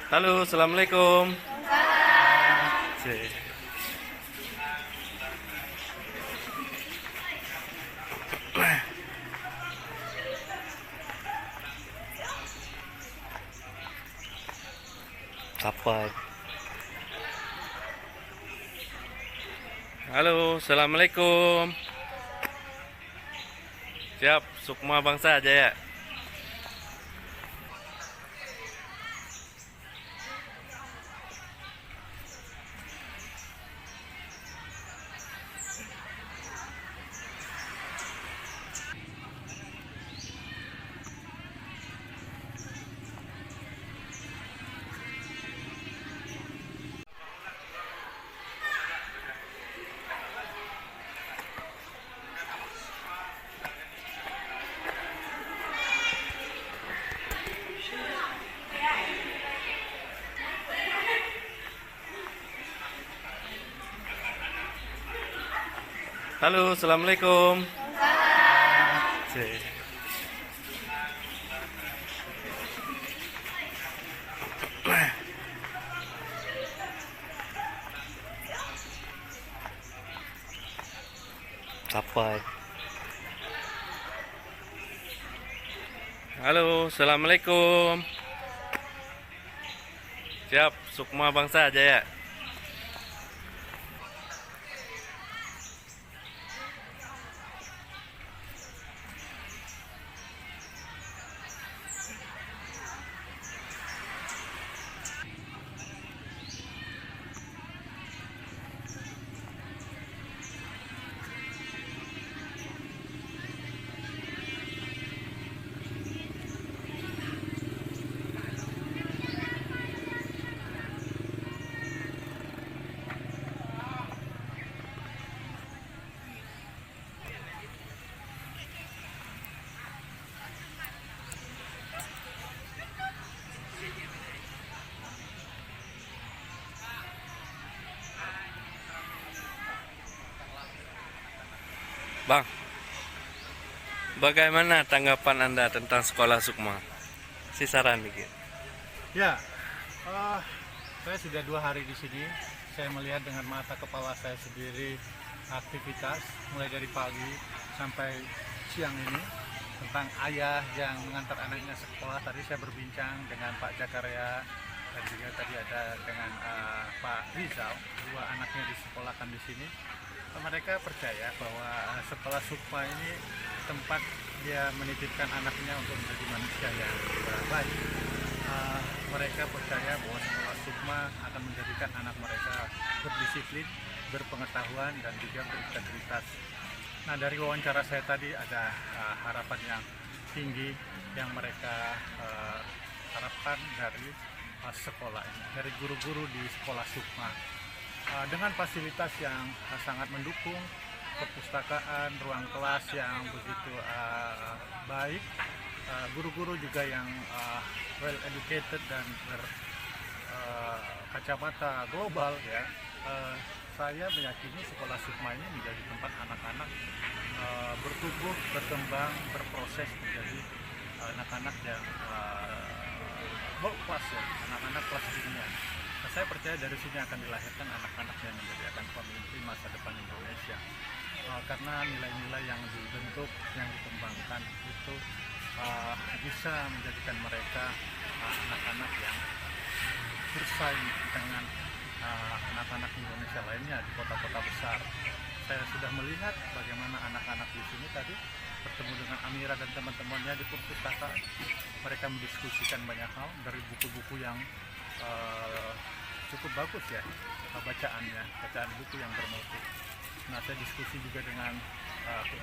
Halo, assalamualaikum. Cek. Sampai. Halo, assalamualaikum. Siap, Sukma Bangsa Jaya. Halo, assalamualaikum. Cek. Sampai. Halo, assalamualaikum. Siap, Sukma Bangsa Jaya. Bang, bagaimana tanggapan Anda tentang sekolah Sukma? Si saran dikit. Ya, saya sudah 2 hari di sini. Saya melihat dengan mata kepala saya sendiri aktivitas mulai dari pagi sampai siang ini tentang ayah yang mengantar anaknya sekolah. Tadi saya berbincang dengan Pak Jakarya dan juga tadi ada dengan Pak Rizal, 2 anaknya disekolahkan di sini. Mereka percaya bahwa sekolah Sukma ini tempat dia menitipkan anaknya untuk menjadi manusia yang baik. Mereka percaya bahwa sekolah Sukma akan menjadikan anak mereka berdisiplin, berpengetahuan, dan juga berintegritas. Nah, dari wawancara saya tadi ada harapan yang tinggi yang mereka harapkan dari sekolah ini, dari guru-guru di sekolah Sukma. Dengan fasilitas yang sangat mendukung, perpustakaan, ruang kelas yang begitu baik, guru-guru juga yang well educated dan berkacamata global ya. Saya meyakini sekolah Sukma ini menjadi tempat anak-anak bertumbuh, berkembang, berproses menjadi anak-anak yang world class ya, anak-anak kelas dunia. Saya percaya dari sini akan dilahirkan anak-anak yang menjadi pemimpin masa depan Indonesia. Karena nilai-nilai yang dibentuk, yang dikembangkan itu bisa menjadikan mereka anak-anak yang bersaing dengan anak-anak Indonesia lainnya di kota-kota besar. Saya sudah melihat bagaimana anak-anak di sini tadi bertemu dengan Amira dan teman-temannya di perpustakaan. Mereka mendiskusikan banyak hal dari buku-buku yang cukup bagus ya bacaan buku yang bermutu. Nah, saya diskusi juga dengan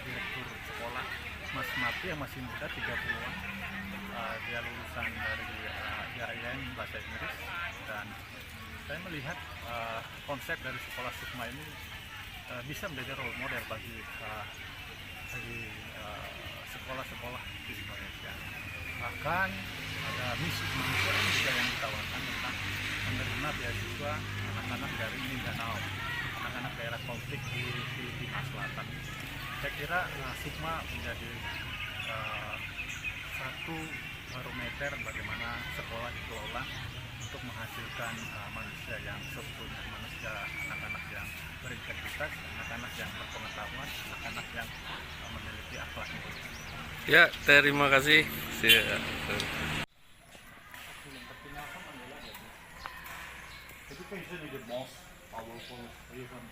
direktur sekolah Mas Marti yang masih muda 30-an. Dia lulusan dari IAIN bahasa Inggris, dan saya melihat konsep dari sekolah Sukma ini bisa menjadi role model bagi sekolah-sekolah di Indonesia. Bahkan ada misi kemanusiaan juga yang ditawarkan tentang menerima beasiswa anak-anak dari Mindanao, anak-anak daerah konflik di Filipina Selatan. Saya kira Sukma menjadi satu barometer bagaimana sekolah dikelola untuk bukan manusia yang sempurna, manusia anak-anak yang berintegritas, anak-anak yang berpengetahuan, anak-anak yang memiliki akhlak mulia. Ya, terima kasih. Education is the most powerful reason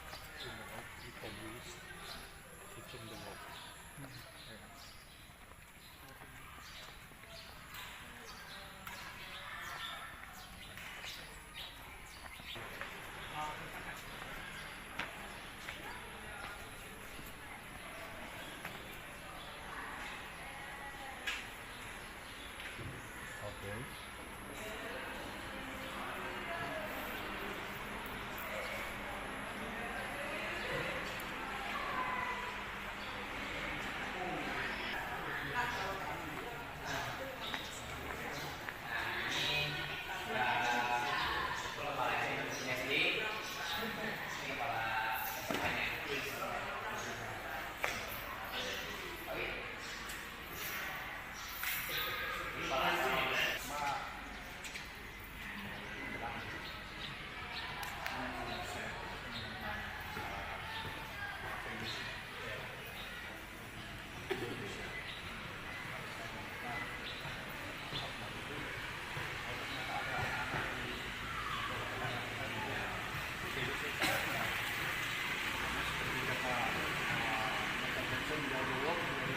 in the world we can use teaching the world. Okay.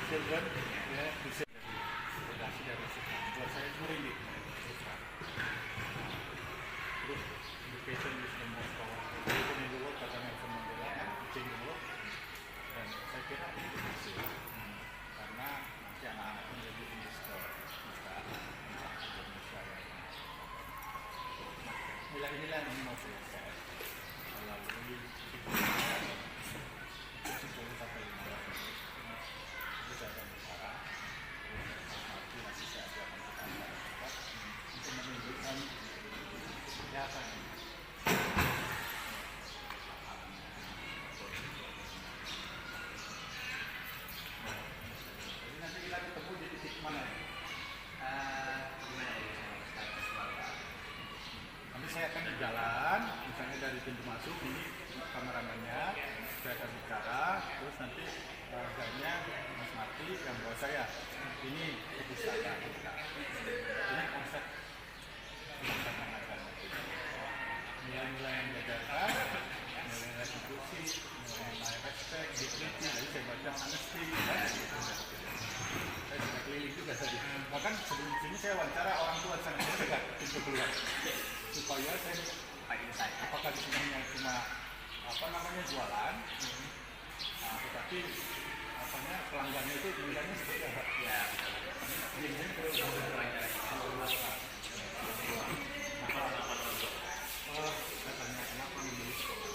Children, ya, bisa relasi dari sekarang. Buat saya merinding. Terus education is the most powerful weapon in the world, kata Nelson Mandela, teaching the world. Dan saya kira itu bisa, karena nanti anak-anak menjadi Indonesia nilai-nilai yang mau saya melalui saya akan di jalan, misalnya dari pintu masuk ini kameramennya, saya akan bicara, terus nanti harganya Mas Mati yang bawa saya. Ini perpustakaan kita. Ini konsep kita mengatakan nilai-nilai yang diajarkan, nilai restitusi, nilai respect, dignity, jadi saya baca honesty, dan saya sudah keliling juga tadi. Bahkan sebelum sini saya wawancara orang tua sana, saya dekat pintu keluar. Supaya saya apakah di sini hanya cuma jualan, tetapi pelanggannya itu nilainya seperti apa? Ya, katanya kenapa memilih sekolah?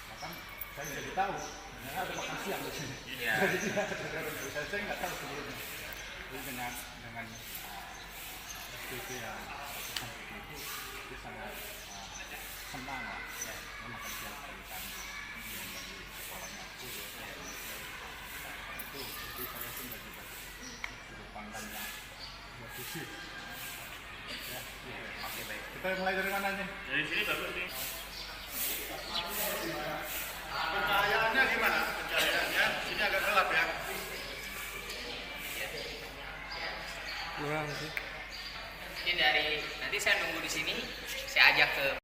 Bahkan saya jadi tahu, ternyata ada makan siang di sini. Jadi saya nggak tahu sebelumnya. Jadi dengan SPP yang seperti itu, dia sangat senang lah ya, makan siang dari kami bagi sekolahnya aku ya. Itu jadi saya pun juga sudut pandang yang positif. Ya, oke baik. Kita mulai dari mana nih? Dari sini bagus nih. Pencahayaannya gimana? Pencahayaannya sini agak gelap ya. Kurang sih. Ini dari nanti saya nunggu di sini, saya ajak ke